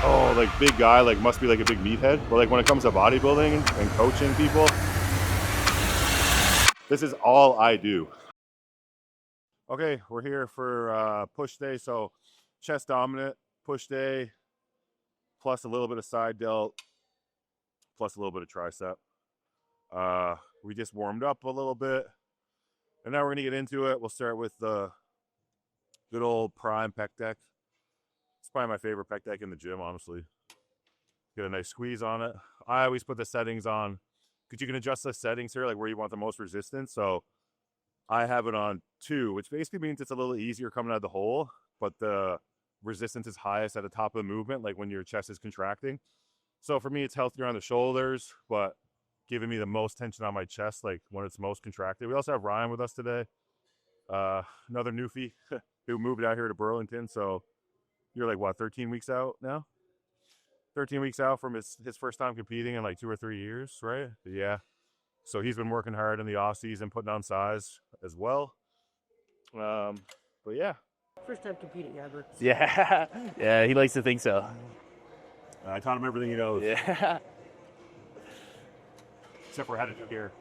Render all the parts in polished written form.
oh, like big guy, like must be like a big meathead. But like when it comes to bodybuilding and coaching people, this is all I do. Okay, we're here for push day. So chest dominant, push day, plus a little bit of side delt, plus a little bit of tricep. We just warmed up a little bit, and now we're gonna get into it. We'll start with the good old prime pec deck. It's probably my favorite pec deck in the gym, honestly. Get a nice squeeze on it. I always put the settings on, because you can adjust the settings here, like where you want the most resistance. So I have it on 2, which basically means it's a little easier coming out of the hole, but the resistance is highest at the top of the movement, like when your chest is contracting. So for me, it's healthier on the shoulders, but giving me the most tension on my chest, like when it's most contracted. We also have Ryan with us today, another newfie who moved out here to Burlington. So you're like, what, 13 weeks out now? 13 weeks out from his first time competing in like 2 or 3 years, right? Yeah. So he's been working hard in the off season, putting on size as well. But yeah. First time competing ever. Yeah, yeah, he likes to think so. I taught him everything he knows. Yeah. Except for how to do here.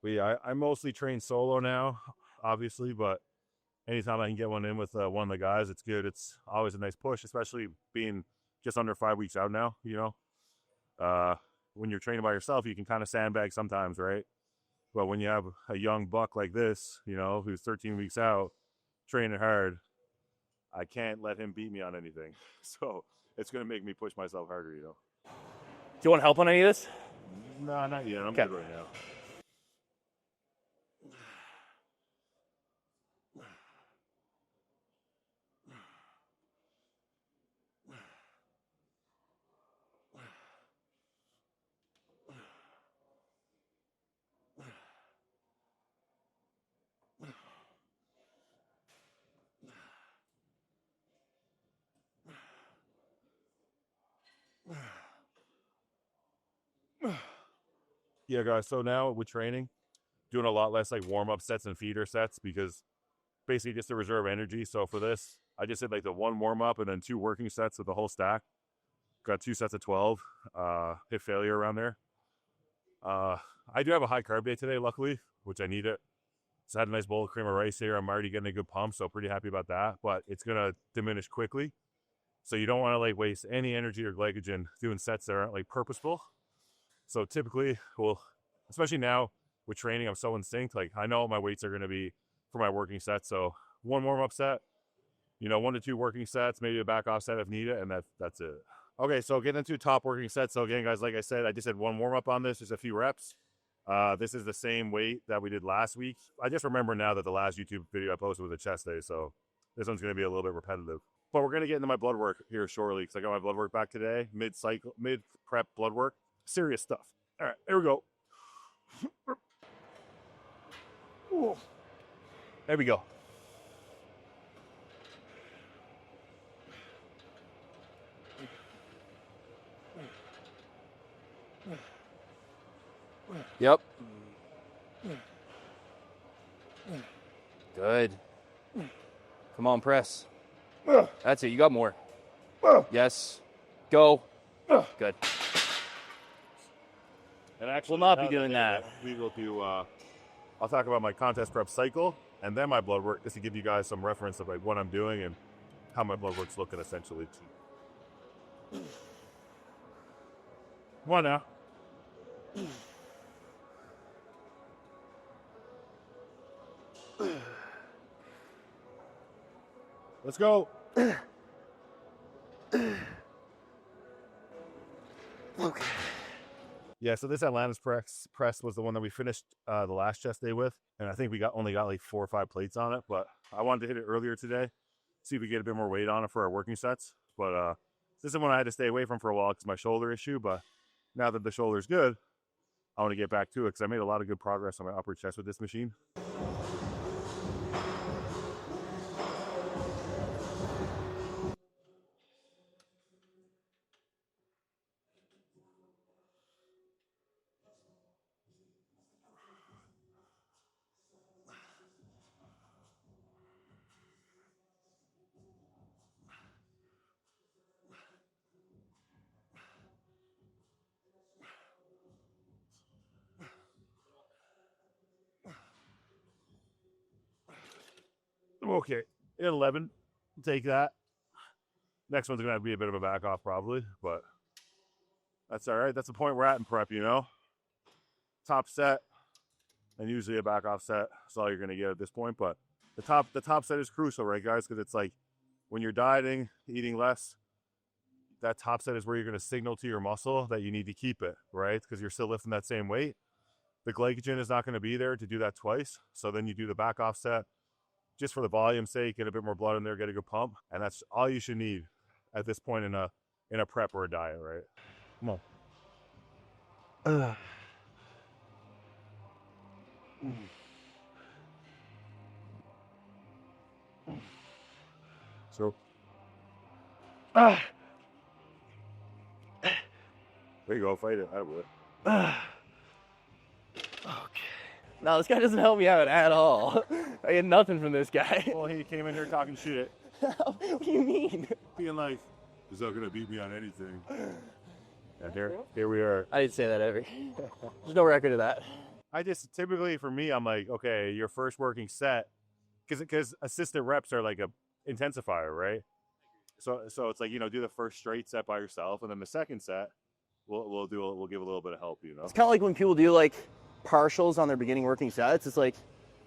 Yeah. I mostly train solo now, obviously, but anytime I can get one in with one of the guys, it's good. It's always a nice push, especially being just under 5 weeks out now, you know. When you're training by yourself, you can kind of sandbag sometimes, right? But when you have a young buck like this, you know, who's 13 weeks out, training hard, I can't let him beat me on anything. So it's going to make me push myself harder, you know. Do you want help on any of this? No, not yet. I'm Okay. good right now. Yeah, guys. So now with training, doing a lot less like warm-up sets and feeder sets, because basically just to reserve energy. So for this, I just did like the 1 warm-up and then 2 working sets of the whole stack. Got 2 sets of 12. Hit failure around there. I do have a high carb day today, luckily, which I need it. So I had a nice bowl of cream of rice here. I'm already getting a good pump, so pretty happy about that. But it's gonna diminish quickly. So you don't want to like waste any energy or glycogen doing sets that aren't like purposeful. So typically, well, especially now with training, I'm so in sync. Like I know what my weights are going to be for my working sets. So 1 warm up set, you know, 1 to 2 working sets, maybe a back off set if needed, and that's it. Okay, so getting into top working sets. So again, guys, like I said, I just had 1 warm up on this, just a few reps. This is the same weight that we did last week. I just remember now that the last YouTube video I posted was a chest day, so this one's going to be a little bit repetitive. But we're going to get into my blood work here shortly, because I got my blood work back today, mid-prep blood work. Serious stuff. All right, here we go. There we go. Yep. Good. Come on, press. That's it. You got more. Yes. Go. Good. And actually, We'll not be doing that. We will do, I'll talk about my contest prep cycle and then my blood work, just to give you guys some reference of like what I'm doing and how my blood work's looking essentially. Come on now. Let's go. Okay. Yeah, so this Atlantis press was the one that we finished the last chest day with, and I think we only got like 4 or 5 plates on it, but I wanted to hit it earlier today, see if we get a bit more weight on it for our working sets. But this is one I had to stay away from for a while because my shoulder issue, but now that the shoulder's good, I want to get back to it because I made a lot of good progress on my upper chest with this machine. okay. 11, take that. Next one's gonna have to be a bit of a back off probably, but that's all right. That's the point we're at in prep, you know. Top set, and usually a back off set. That's all you're gonna get at this point. But the top set is crucial, right, guys? Because it's like when you're dieting, eating less, that top set is where you're gonna signal to your muscle that you need to keep it, right? Because you're still lifting that same weight. The glycogen is not going to be there to do that twice. So then you do the back off set just for the volume's sake, get a bit more blood in there, get a good pump. And that's all you should need at this point in a prep or a diet, right? Come on. So there you go, fight it. I would. Okay. No, this guy doesn't help me out at all. I get nothing from this guy. Well, he came in here talking shit. What do you mean? Being like, he's not gonna beat me on anything. And here we are. I didn't say that ever. There's no record of that. I just typically for me, I'm like, okay, your first working set, because assistant reps are like a intensifier, right? So it's like, you know, do the first straight set by yourself, and then the second set, we'll give a little bit of help, you know. It's kind of like when people do like partials on their beginning working sets. It's like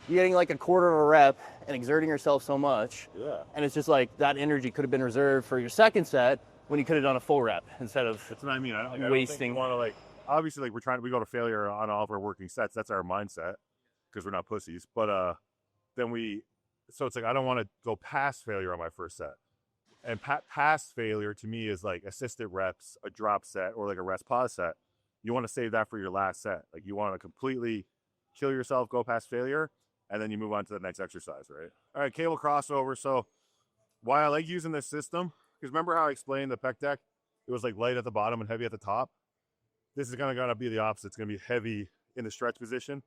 you're getting like a quarter of a rep and exerting yourself so much. Yeah. And it's just like that energy could have been reserved for your second set when you could have done a full rep instead of That's what I mean. I don't wasting. think we want to like, obviously, like we go to failure on all of our working sets. That's our mindset because we're not pussies. But so it's like I don't want to go past failure on my first set. And past failure to me is like assisted reps, a drop set, or like a rest pause set. You want to save that for your last set. Like you want to completely kill yourself, go past failure, and then you move on to the next exercise, right? All right, cable crossover. So why I like using this system, because remember how I explained the pec deck? It was like light at the bottom and heavy at the top. This is gonna be the opposite. It's gonna be heavy in the stretch position.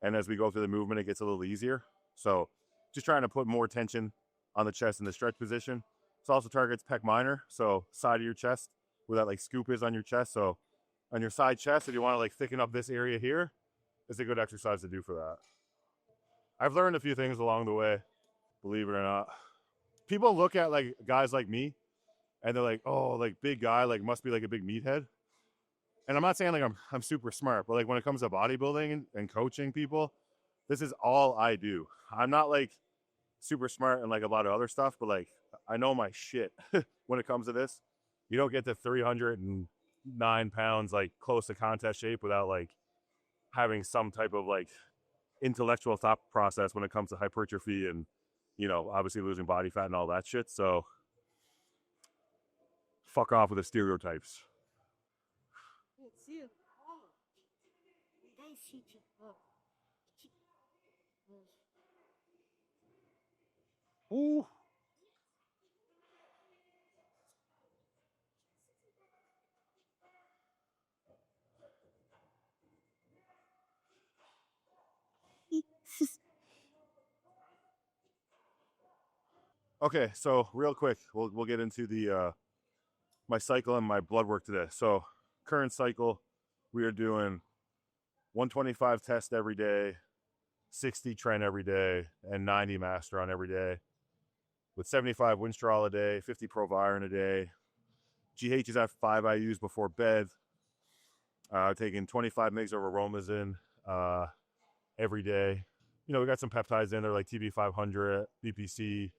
And as we go through the movement, it gets a little easier. So just trying to put more tension on the chest in the stretch position. It also targets pec minor, so side of your chest, where that like scoop is on your chest. So on your side chest, if you want to like thicken up this area here, it's a good exercise to do for that. I've learned a few things along the way, believe it or not. People look at like guys like me, and they're like, "Oh, like big guy, like must be like a big meathead." And I'm not saying like I'm super smart, but like when it comes to bodybuilding and coaching people, this is all I do. I'm not like super smart and like a lot of other stuff, but like I know my shit when it comes to this. You don't get to 309 pounds like close to contest shape without like having some type of like intellectual thought process when it comes to hypertrophy and, you know, obviously losing body fat and all that shit. So fuck off with the stereotypes. Ooh. Okay, so real quick, we'll get into the my cycle and my blood work today. So current cycle, we are doing 125 test every day, 60 tren every day, and 90 master on every day, with 75 Winstrol a day, 50 Proviron a day. GH is at 5 IUs before bed. Taking 25 mgs over Romazin every day. You know, we got some peptides in there like TB500, BPC,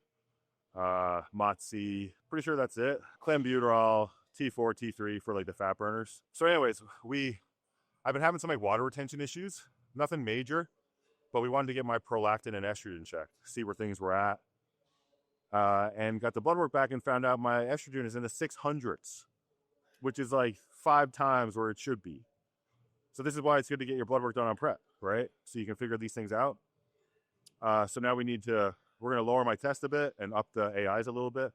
MOTC. Pretty sure that's it. Clenbuterol, T4, T3 for like the fat burners. So anyways, I've been having some like water retention issues. Nothing major, but we wanted to get my prolactin and estrogen checked, see where things were at. And got the blood work back and found out my estrogen is in the 600s, which is like 5 times where it should be. So this is why it's good to get your blood work done on prep, right? So you can figure these things out. So now we're going to lower my test a bit and up the AIs a little bit.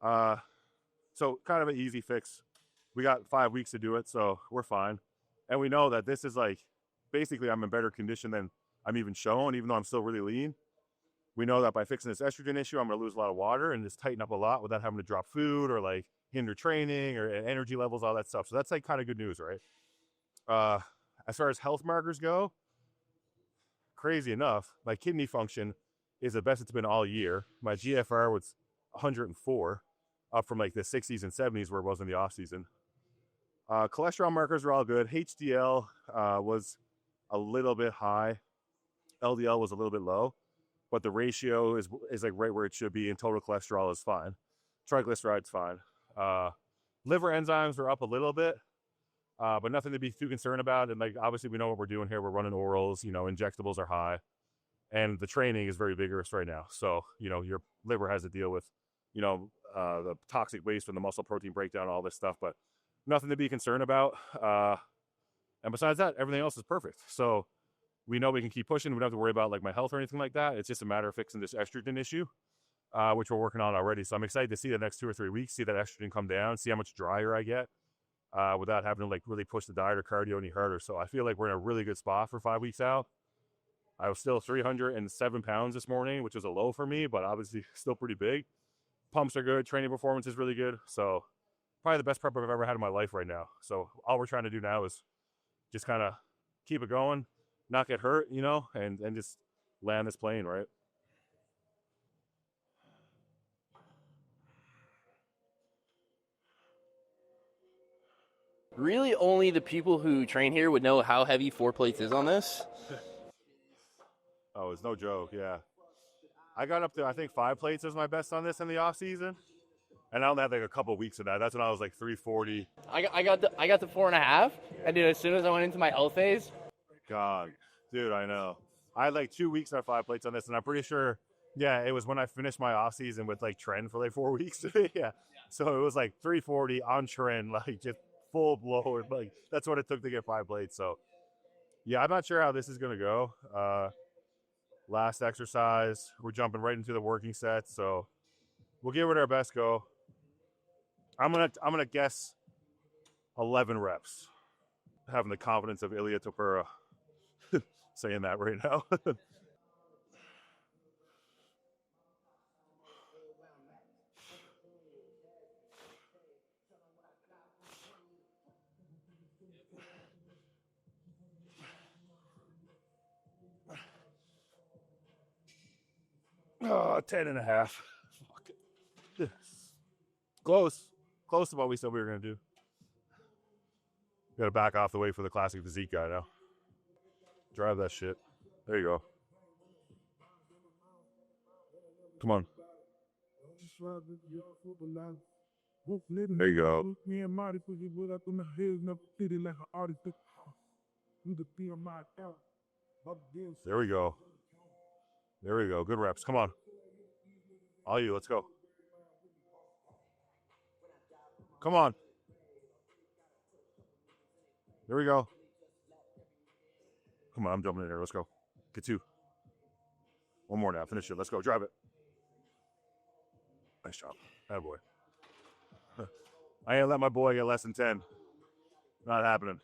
So kind of an easy fix. We got 5 weeks to do it, so we're fine. And we know that this is like, basically I'm in better condition than I'm even shown, even though I'm still really lean. We know that by fixing this estrogen issue, I'm going to lose a lot of water and just tighten up a lot without having to drop food or like hinder training or energy levels, all that stuff. So that's like kind of good news, right? As far as health markers go, crazy enough, my kidney function is the best it's been all year. My GFR was 104, up from like the 60s and 70s where it was in the off season. Cholesterol markers are all good. HDL was a little bit high. LDL was a little bit low, but the ratio is like right where it should be, and total cholesterol is fine. Triglycerides fine. Liver enzymes are up a little bit, but nothing to be too concerned about. And like obviously we know what we're doing here. We're running orals. Injectables are high, and the training is very vigorous right now. So your liver has to deal with the toxic waste from the muscle protein breakdown, all this stuff, but nothing to be concerned about. And besides that, everything else is perfect. So we know we can keep pushing. We don't have to worry about like my health or anything like that. It's just a matter of fixing this estrogen issue, which we're working on already. So I'm excited to see the next 2 or 3 weeks, see that estrogen come down, see how much drier I get without having to like really push the diet or cardio any harder. So I feel like we're in a really good spot for 5 weeks out. I was still 307 pounds this morning, which was a low for me, but obviously still pretty big. Pumps are good. Training performance is really good. So probably the best prep I've ever had in my life right now. So all we're trying to do now is just kind of keep it going, not get hurt, and just land this plane, right? Really, only the people who train here would know how heavy 4 plates is on this. Oh, it's no joke, yeah. I got up to, I think 5 plates is my best on this in the off season. And I only had like a couple weeks of that. That's when I was like 340. I got to 4.5, and dude, as soon as I went into my health phase, God, dude, I know. I had like 2 weeks on 5 plates on this, and I'm pretty sure, yeah, it was when I finished my off season with like trend for like 4 weeks. Yeah. So it was like 340 on trend, like just full blow. Like that's what it took to get 5 plates. So yeah, I'm not sure how this is gonna go. Last exercise, we're jumping right into the working set, so we'll give it our best go. I'm gonna guess 11 reps. Having the confidence of Ilya Topura saying that right now. 10 and a half. Fuck. Close to what we said we were gonna do. Got to back off the way for the classic physique guy now. Drive that shit. There you go. Come on. There you go. There we go. There we go. Good reps. Come on. All you. Let's go. Come on. There we go. Come on. I'm jumping in there. Let's go. Get 2. One more now. Finish it. Let's go. Drive it. Nice job. Attaboy. I ain't let my boy get less than 10. Not happening.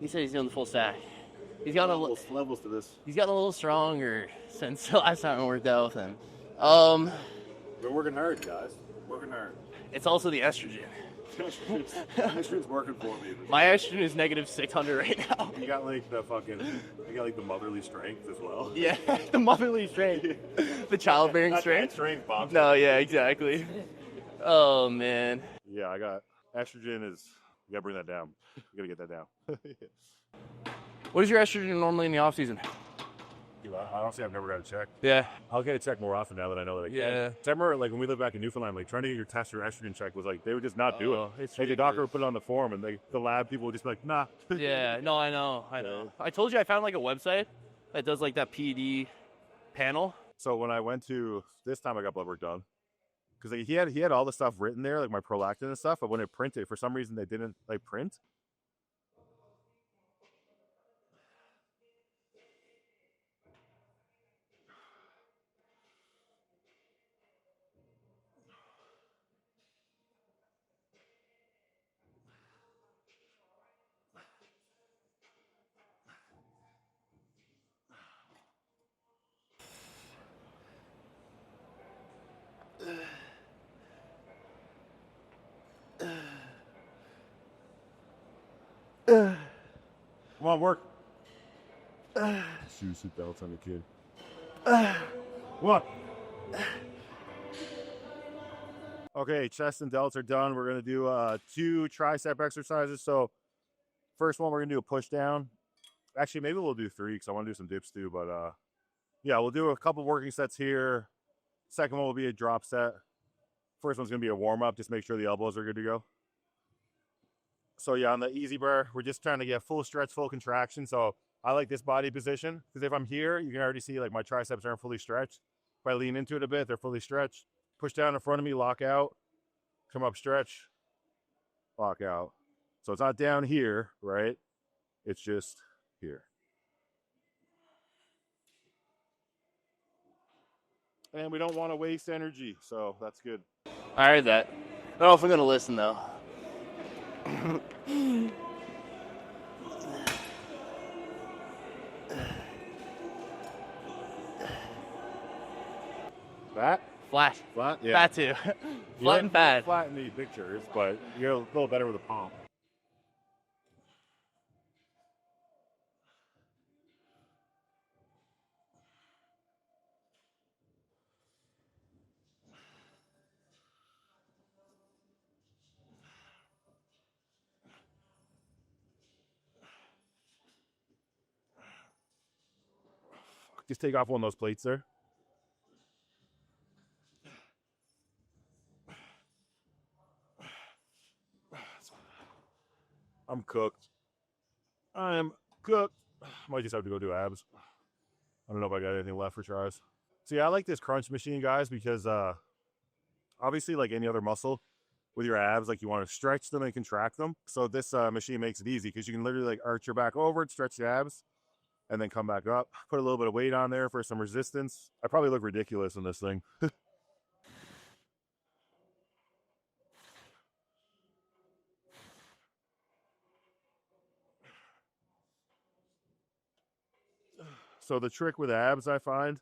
he said he's doing the full stack. He's got levels to this. He's gotten a little stronger since the last time I worked out with him. We're working hard, guys. Working hard. It's also the estrogen. Estrogen's working for me. My estrogen is negative 600 right now. You got like the motherly strength as well. Yeah, the motherly strength. The childbearing Not strength. Strength, Bob. No, yeah, exactly. Oh, man. Yeah, I got estrogen is, you gotta bring that down. You gotta get that down. What is your estrogen normally in the off season? Honestly, I've never got a check. Yeah. I'll get a check more often now that I know that I can. Yeah. I remember like when we lived back in Newfoundland, like trying to get your test or estrogen check was like, they would just not do it. It's the doctor would put it on the form and the lab people would just be like, nah. Yeah, no, I know. I told you I found like a website that does like that PED panel. So when I went to, this time I got blood work done. Because like, he had all the stuff written there, like my prolactin and stuff, but when it printed, for some reason they didn't like print. Come on, work. Shoe seat belts on the kid. Come on. Okay, chest and delts are done. We're going to do 2 tricep exercises. So first one, we're going to do a push down. Actually, maybe we'll do 3 because I want to do some dips too. But yeah, we'll do a couple working sets here. Second one will be a drop set. First one's going to be a warm-up. Just make sure the elbows are good to go. So yeah, on the easy bar, we're just trying to get full stretch, full contraction. So I like this body position because if I'm here, you can already see like my triceps aren't fully stretched. If I lean into it a bit, they're fully stretched. Push down in front of me, lock out, come up, stretch, lock out. So it's not down here, right? It's just here. And we don't want to waste energy, so that's good. I heard that. I don't know if I'm going to listen, though. Fat? Flat. Flat? Yeah. Fat, too. Flat and fat. Flat in the pictures, but you're a little better with a pump. Just take off one of those plates there. I'm cooked. I am cooked. Might just have to go do abs. I don't know if I got anything left for tries. So yeah, I like this crunch machine, guys, because obviously like any other muscle with your abs, like you want to stretch them and contract them. So this machine makes it easy because you can literally like arch your back over it, stretch the abs, and then come back up. Put a little bit of weight on there for some resistance. I probably look ridiculous in this thing. So the trick with abs, I find,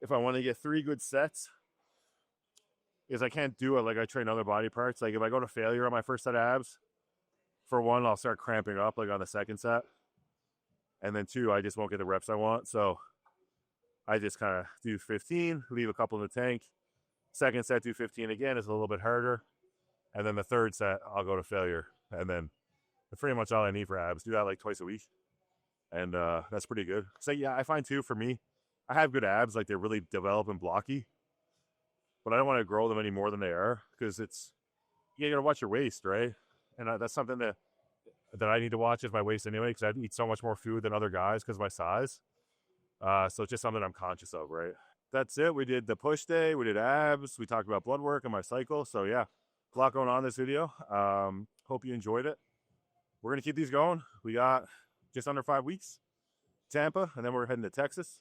if I want to get 3 good sets, is I can't do it like I train other body parts. Like if I go to failure on my first set of abs, for 1, I'll start cramping up like on the second set. And then 2, I just won't get the reps I want. So I just kind of do 15, leave a couple in the tank. Second set, do 15 again. It's a little bit harder. And then the third set, I'll go to failure. And then that's pretty much all I need for abs. Do that like twice a week. And that's pretty good. So yeah, I find too, for me, I have good abs. Like they're really developed and blocky. But I don't want to grow them any more than they are. Because it's, you got to watch your waist, right? And that's something that I need to watch is my waist anyway, because I eat so much more food than other guys because of my size. So it's just something I'm conscious of, right? That's it. We did the push day. We did abs. We talked about blood work and my cycle. So yeah, a lot going on in this video. Hope you enjoyed it. We're going to keep these going. We got just under 5 weeks. Tampa, and then we're heading to Texas.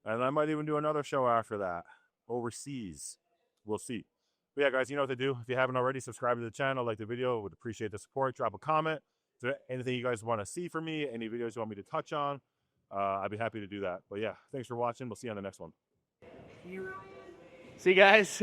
And I might even do another show after that. Overseas. We'll see. But yeah, guys, you know what to do. If you haven't already, subscribe to the channel, like the video. Would appreciate the support. Drop a comment. Is there anything you guys want to see from me? Any videos you want me to touch on? I'd be happy to do that. But yeah, thanks for watching. We'll see you on the next one. See you guys.